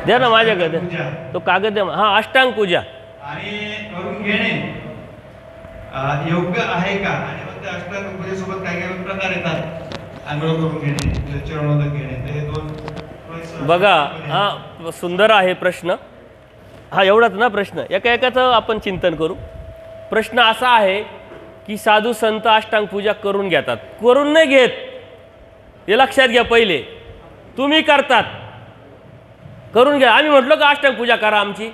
द्या ना माझ्याकडे तो कागद द्या. हा अष्टांग पूजा आणि करून घेणे योग्य आहे का? आणि मग त्या अष्टांग पूजेसोबत काय काय प्रकार येतात? आंघोळ करून घेणे, चरणोदक घेणे, ते दोन बघा. हा सुंदर आहे प्रश्न. हा एवढाच ना प्रश्न, एका एकाचं आपण चिंतन करू. प्रश्न असा आहे की साधू संत अष्टांग पूजा करून घेतात, करून नाही घेत हे लक्षात घ्या. पहिले तुम्ही करतात, करून घ्या. आम्ही म्हटलो का अष्टांग पूजा करा आमची?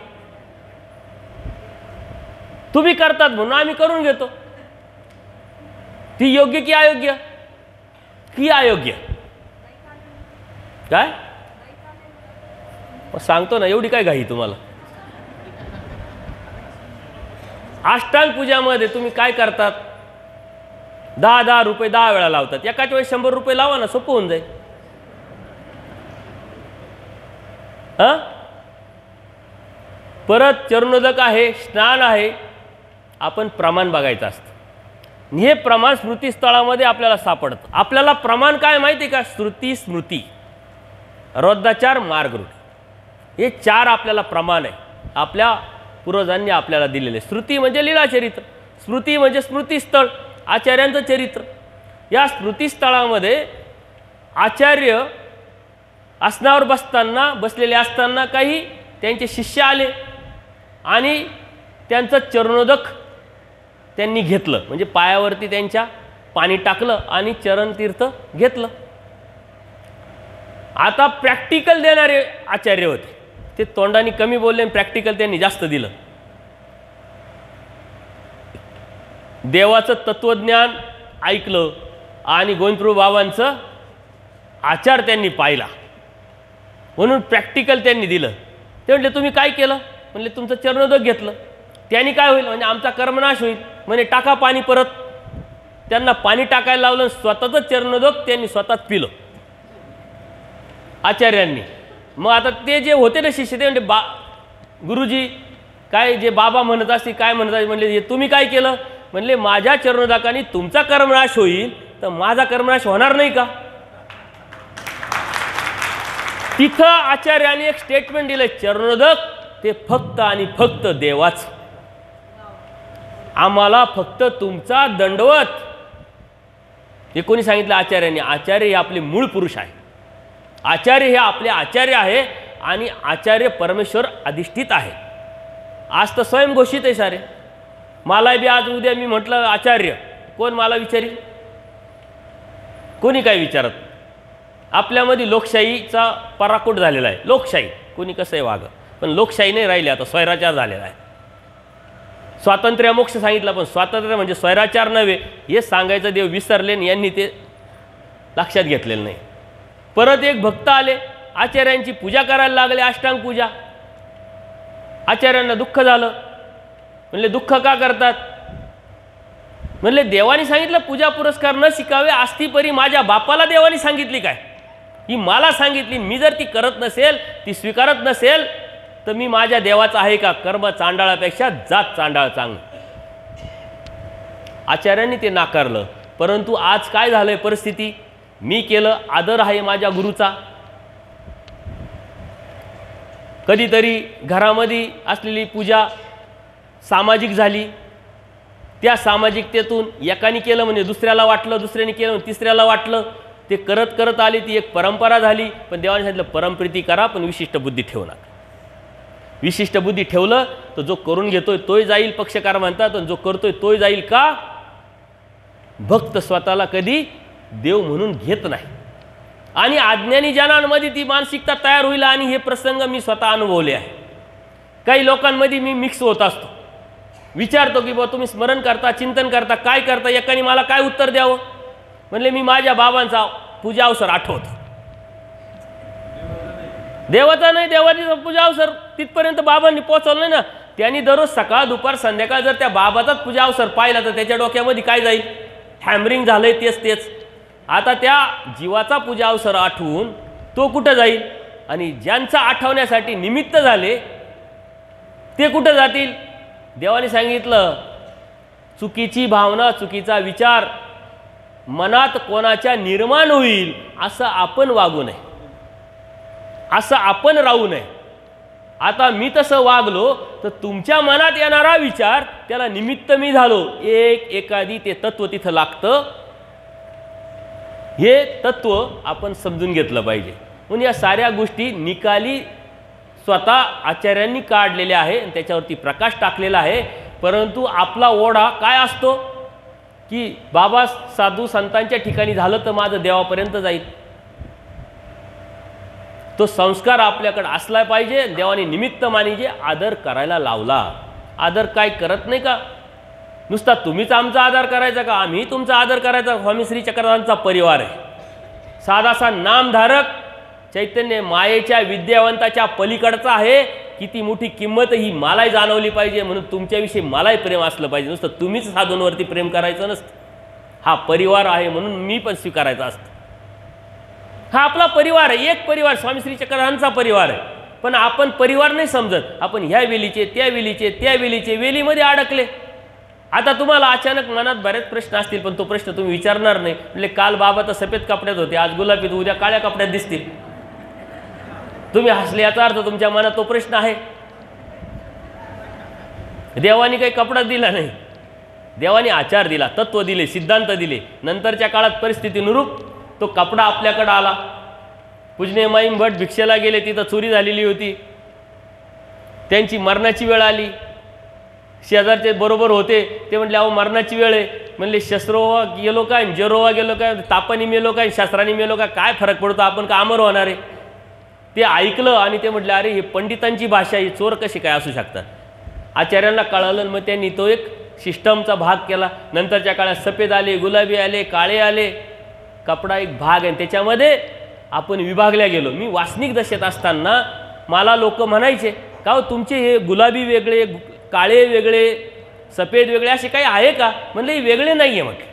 तुम्ही करतात म्हणून आम्ही करून घेतो. ती योग्य की अयोग्य? की अयोग्य? काय सांगतो ना, एवढी काय घाई तुम्हाला? अष्टांग पूजामध्ये तुम्ही काय करतात? 10 रुपये 10 वेळा लावतात. एकाच वेळेस 100 रुपये लावा ना, सोपं होऊन जाईल. परत चरणोदक आहे, स्नान आहे. आपण प्रमाण बघायचं असतं. हे प्रमाण स्मृतीस्थळामध्ये आपल्याला सापडतं. आपल्याला प्रमाण काय माहिती का? श्रुती, स्मृती, रोधाचार, मार्गरूढ, हे 4 आपल्याला प्रमाण आहे. आपल्या पूर्वजांनी आपल्याला दिलेले. श्रुती म्हणजे लीलाचरित्र, स्मृती म्हणजे स्मृतीस्थळ, आचार्यांचं चरित्र. या स्मृतीस्थळामध्ये आचार्य आसनावर बसलेले असताना काही त्यांचे शिष्य आले आणि त्यांचं चरणोदक त्यांनी घेतलं, म्हणजे पायावरती त्यांच्या पाणी टाकलं आणि चरणतीर्थ घेतलं. आता प्रॅक्टिकल देणारे आचार्य होते, ते तोंडाने कमी बोलले आणि प्रॅक्टिकल त्यांनी जास्त दिलं. देवाचं तत्वज्ञान ऐकलं आणि गोविंदप्रभू बाबांचं आचार त्यांनी पाहिला, म्हणून प्रॅक्टिकल त्यांनी दिलं. ते म्हटले तुम्ही काय केलं? म्हणले तुमचं चरणोदक घेतलं. त्यांनी काय होईल? म्हणजे आमचा कर्मनाश होईल. म्हणजे टाका पाणी परत. त्यांना पाणी टाकायला लावलं, स्वतःच चरणोदक त्यांनी स्वतःच पिलं आचार्यांनी. मग आता ते जे होते ना शिष्य, ते म्हणजे गुरुजी काय जे बाबा म्हणत असते, काय म्हणत असते? म्हणले तुम्ही काय केलं? म्हणले माझ्या चरणोदकाने तुमचा कर्मनाश होईल, तर माझा कर्मनाश होणार नाही का? तिथं आचार्याने एक स्टेटमेंट दिलं, चरणोदक ते फक्त आणि फक्त देवाच, आम्हाला फक्त तुमचा दंडवत. हे कोणी सांगितलं? आचार्यांनी. आचार्य हे आपले मूळ पुरुष आहे. आचार्य हे आपले आचार्य आहे आणि आचार्य परमेश्वर अधिष्ठित आहे. आज तर स्वयंघोषित आहे सारे. मला बी आज उद्या मी म्हटलं आचार्य, कोण मला विचारी? कोणी काय विचारत? आपल्यामध्ये लोकशाहीचा पराकोट झालेला आहे. लोकशाही कोणी कसंही वागं, पण लोकशाही नाही राहिली. आता स्वैराचार झालेला आहे. स्वातंत्र्य मोक्ष सांगितलं, पण स्वातंत्र्य म्हणजे स्वैराचार नव्हे हे सांगायचं देव विसरले, यांनी ते लक्षात घेतलेलं नाही. परत एक भक्त आले, आचार्यांची पूजा करायला लागले, अष्टांग पूजा. आचार्यांना दुःख झालं. म्हणले दुःख का करतात? म्हणले देवाने सांगितलं पूजा पुरस्कार न शिकावे, आस्तीपरी माझ्या बापाला देवाने सांगितली काय? ही मला सांगितली. मी जर ती करत नसेल, ती स्वीकारत नसेल, तर मी माझ्या देवाचा आहे का? कर्म चांडाळापेक्षा जात चांडाळ चांगलं. आचार्यांनी ते नाकारलं. परंतु आज काय झालंय परिस्थिती? मी केलं, आदर आहे माझ्या गुरुचा. कधीतरी घरामध्ये असलेली पूजा सामाजिक झाली, त्या सामाजिकतेतून एकाने केलं म्हणजे दुसऱ्याला वाटलं, दुसऱ्याने केलं म्हणजे तिसऱ्याला वाटलं. ते करत करत आली, ती एक परंपरा झाली. पण देवाने सांगितलं परमप्रीती करा, पण विशिष्ट बुद्धी ठेवू नका. विशिष्ट बुद्धी ठेवलं तर जो करून घेतोय तोय जाईल, पक्षकार म्हणतात, आणि जो करतोय तोय जाईल. का? भक्त स्वतःला कधी देव म्हणून घेत नाही. आणि अज्ञानी जनांमध्ये ती मानसिकता तयार होईल. आणि हे प्रसंग मी स्वतः अनुभवले आहे. काही लोकांमध्ये मी मिक्स होत असतो, विचारतो की बुवा तुम्ही स्मरण करता, चिंतन करता, काय करता? एकाने मला काय उत्तर द्यावं? म्हणले मी माझ्या बाबांचा पूजा अवसर आठवतो. देवाचा नाही, देवाची पूजा अवसर तिथपर्यंत बाबांनी पोहोचवलं नाही ना. त्यांनी दररोज सकाळ दुपार संध्याकाळ जर त्या बाबाचाच पूजा अवसर पाहिला तर त्याच्या डोक्यामध्ये काय जाईल? हॅमरिंग झालंय तेच तेच. आता त्या जीवाचा पूजा अवसर आठवून तो कुठं जाईल? आणि ज्यांचा आठवण्यासाठी निमित्त झाले ते कुठं जातील? देवाने सांगितलं चुकीची भावना, चुकीचा विचार मनात कोणाच्या निर्माण होईल असं आपण वागू नये, असं आपण राहू नये. आता मी तसं वागलो तर तुमच्या मनात येणारा विचार त्याला निमित्त मी झालो, एखादी ते तत्व तिथं लागतं. हे तत्व आपण समजून घेतलं पाहिजे. म्हणून या साऱ्या गोष्टी निकाली स्वतः आचार्यांनी काढलेल्या आहे आणि त्याच्यावरती प्रकाश टाकलेला आहे. परंतु आपला ओढा काय असतो की बाबा साधू संतांच्या ठिकाणी झालं तर माझं देवापर्यंत जाईल. तो संस्कार आपल्याकडे असला पाहिजे. देवाने निमित्त मानिजे आदर करायला लावला. आदर काय करत नाही का? नुसता तुम्हीच आमचा आदर करायचा का? आम्ही तुमचा आदर करायचा? स्वामी श्री चक्रधरांचा परिवार आहे. साधासा नामधारक चैतन्य मायेच्या विद्यावंताच्या पलीकडचा आहे. किती मोठी किंमत ही मलाही जाणवली पाहिजे. म्हणून तुमच्याविषयी मलाही प्रेम असलं पाहिजे. नुसतं तुम्हीच साधूंवरती प्रेम करायचं नसतं. हा परिवार आहे म्हणून मी पण स्वीकारायचा असतं. हा आपला परिवार आहे. एक परिवार स्वामी श्री चक्रधरांचा परिवार आहे. पण आपण परिवार नाही समजत. आपण ह्या वेलीचे त्या वेलीचे त्या वेलीचे वेलीमध्ये अडकले. आता तुम्हाला अचानक मनात बरेच प्रश्न असतील पण तो प्रश्न तुम्ही विचारणार नाही. म्हणजे काल बाबा तर सफेद कपड्यात होते, आज गुलाबीत, उद्या काळ्या कपड्यात दिसतील. तुम्ही हसले याचा अर्थ तुमच्या मनात तो प्रश्न आहे. देवानी काही कपडा दिला नाही. देवाने आचार दिला, तत्व दिले, सिद्धांत दिले. नंतरच्या काळात परिस्थितीनुरूप तो कपडा आपल्याकडे आला. पूजनीय माईम भट भिक्षेला गेले, तिथं चोरी झालेली होती. त्यांची मरणाची वेळ आली. शेजारचे बरोबर होते, ते म्हटले अहो मरणाची वेळ आहे. म्हणले शस्त्रोवा गेलो काय, जरोवा गेलो काय, तापानी मेलो काय, शस्त्राने मेलो काय, काय फरक पडतो, आपण का अमर होणार आहे. ते ऐकलं आणि ते म्हटले अरे ही पंडितांची भाषा, ही चोर कशी काय असू शकतात. आचार्यांना कळालं. मग त्यांनी तो एक सिस्टमचा भाग केला. नंतरच्या काळात सफेद आले, गुलाबी आले, काळे आले. कपडा एक भाग आहे, त्याच्यामध्ये आपण विभागल्या गेलो. मी वासनिक दशेत असताना मला लोक म्हणायचे का हो तुमचे हे गुलाबी वेगळे, काळे वेगळे, सफेद वेगळे असे काही आहे का? म्हणले हे वेगळे नाही आहे. म्हटलं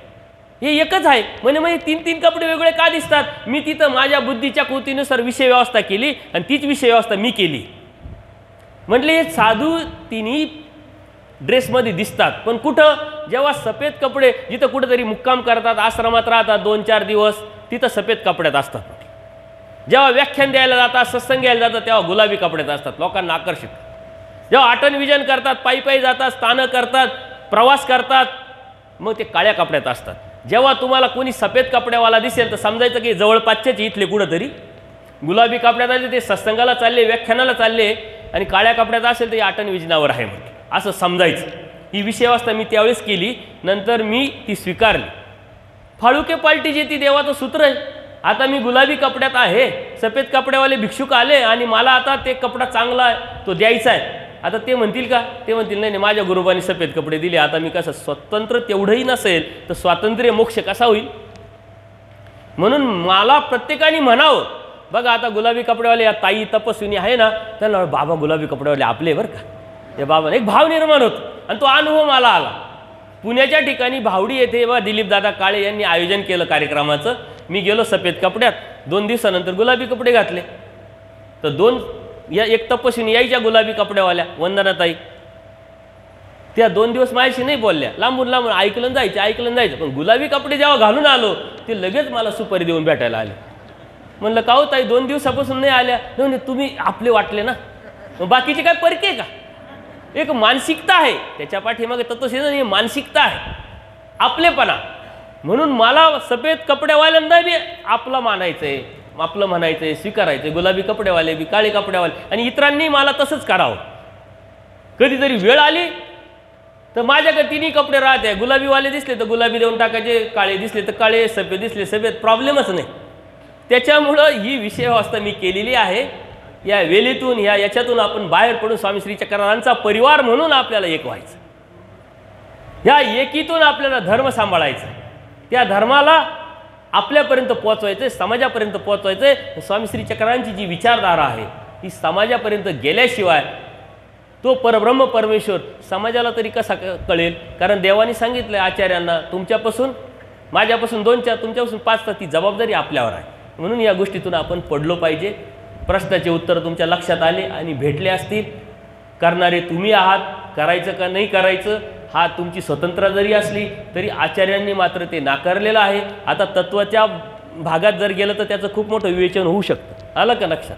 हे एकच आहे. म्हणे मग तीन तीन कपडे वेगळे का दिसतात? मी तिथं माझ्या बुद्धीच्या कृतीनुसार विषय व्यवस्था केली आणि तीच विषय व्यवस्था मी केली. म्हटले हे साधू तिन्ही ड्रेसमध्ये दिसतात पण कुठं? जेव्हा सफेद कपडे जिथं कुठेतरी मुक्काम करतात, आश्रमात राहतात 2-4 दिवस, तिथं सफेद कपड्यात असतात. जेव्हा व्याख्यान द्यायला जातात, सत्संग घ्यायला जातात, तेव्हा गुलाबी कपड्यात असतात. लोकांना आकर्षित. जेव्हा आटन विजन करतात, पायी पायी जातात, स्थानं करतात, प्रवास करतात, मग ते काळ्या कपड्यात असतात. जेव्हा तुम्हाला कोणी सफेद कपड्यावाला दिसेल तर समजायचं की जवळपासचेच इथले कुठंतरी. गुलाबी कपड्यात आले ते सत्संगाला चालले, व्याख्यानाला चालले, आणि काळ्या कपड्यात असेल तर आटन विजनावर आहे म्हटलं, असं समजायचं. ही विषय व्यवस्था मी त्यावेळेस केली. नंतर मी ती स्वीकारली. फाळुके पालटी जे ती देवाचं सूत्र आहे. आता मी गुलाबी कपड्यात आहे, सफेद कपड्यावाले भिक्षुक आले आणि मला आता ते कपडा चांगला आहे तो द्यायचा आहे. आता ते म्हणतील का? ते म्हणतील नाही नाही माझ्या गुरुबांनी सफेद कपडे दिले, आता मी कसं स्वतंत्र तेवढंही नसेल तर स्वातंत्र्य मोक्ष कसा होईल. म्हणून मला प्रत्येकाने म्हणावं बघा आता गुलाबी कपड्यावाले या ताई तपस्विनी आहे ना, त्यांना बाबा गुलाबी कपड्यावाले आपले बरं का, ते बाबा एक भाव निर्माण होतो. आणि तो अनुभव मला आला. पुण्याच्या ठिकाणी भावडी येथे बा दिलीपदादा काळे यांनी आयोजन केलं कार्यक्रमाचं. मी गेलो सफेद कपड्यात, 2 दिवसानंतर गुलाबी कपडे घातले. तर एक तपस्विनी यायच्या गुलाबी कपड्यावाल्या, वंदनाताई, त्या 2 दिवस माझ्याशी नाही बोलल्या, लांबून लांबून ऐकलं जायचं. पण गुलाबी कपडे जेव्हा घालून आलो ते लगेच मला सुपारी देऊन भेटायला आले. म्हणलं का हो ताई 2 दिवसापासून नाही आल्या? नाही तुम्ही आपले वाटले ना. मग बाकीचे काय परके का? एक मानसिकता आहे त्याच्या पाठीमागे, तत्वसिद्धांत ही मानसिकता आहे, आपलेपणा. म्हणून मला सफेद कपड्यावाल्यांना बी आपलं मानायचंय, आपलं म्हणायचंय, स्वीकारायचंय. गुलाबी कपड्यावाले बी, काळे कपड्यावाले, आणि इतरांनी मला तसंच करावं. कधीतरी वेळ आली तर माझ्याकडे तिन्ही कपडे राहते. गुलाबीवाले दिसले तर गुलाबी देऊन टाकायचे, काळे दिसले तर काळे, सफेद दिसले सफेद, प्रॉब्लेमच नाही. त्याच्यामुळं ही विषय व्यवस्था मी केलेली आहे. या वेलीतून याच्यातून आपण बाहेर पडून स्वामी श्री चक्रधरांचा परिवार म्हणून आपल्याला एक व्हायचं. ह्या एकीतून आपल्याला धर्म सांभाळायचा, त्या धर्माला आपल्यापर्यंत पोहोचवायचं, समाजापर्यंत पोहोचवायचं. स्वामी श्री चक्रधरांची जी विचारधारा आहे ही समाजापर्यंत गेल्याशिवाय तो परब्रह्म परमेश्वर समाजाला तरी कसा कळेल. कारण देवाने सांगितलं आचार्यांना तुमच्यापासून, माझ्यापासून 2-4, तुमच्यापासून 5, ती जबाबदारी आपल्यावर आहे. म्हणून या गोष्टीतून आपण पडलो पाहिजे. प्रश्नाचे उत्तर तुमच्या लक्षात आले आणि भेटले असतील. करणारे तुम्ही आहात, करायचं का नाही करायचं हा तुमची स्वतंत्र जरी असली तरी आचार्यांनी मात्र ते नाकारलेलं आहे. आता तत्वाच्या भागात जर गेलं तर त्याचं खूप मोठं विवेचन होऊ शकतं. आलं का लक्षात?